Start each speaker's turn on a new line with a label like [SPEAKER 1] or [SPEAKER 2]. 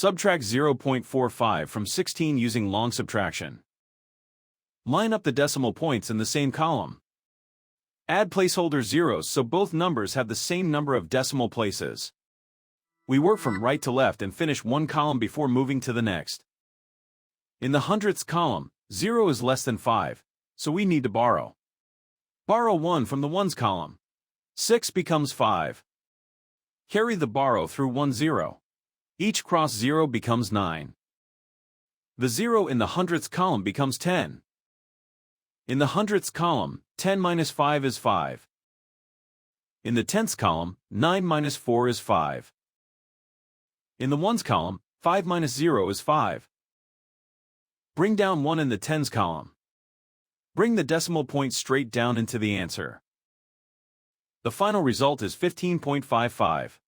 [SPEAKER 1] Subtract 0.45 from 16 using long subtraction. Line up the decimal points in the same column. Add placeholder zeros so both numbers have the same number of decimal places. We work from right to left and finish one column before moving to the next. In the hundredths column, 0 is less than 5, so we need to borrow. Borrow 1 from the ones column. 6 becomes 5. Carry the borrow through 1 0. Each cross 0 becomes 9. The 0 in the hundredths column becomes 10. In the hundredths column, 10 minus 5 is 5. In the tenths column, 9 minus 4 is 5. In the ones column, 5 minus 0 is 5. Bring down 1 in the tens column. Bring the decimal point straight down into the answer. The final result is 15.55.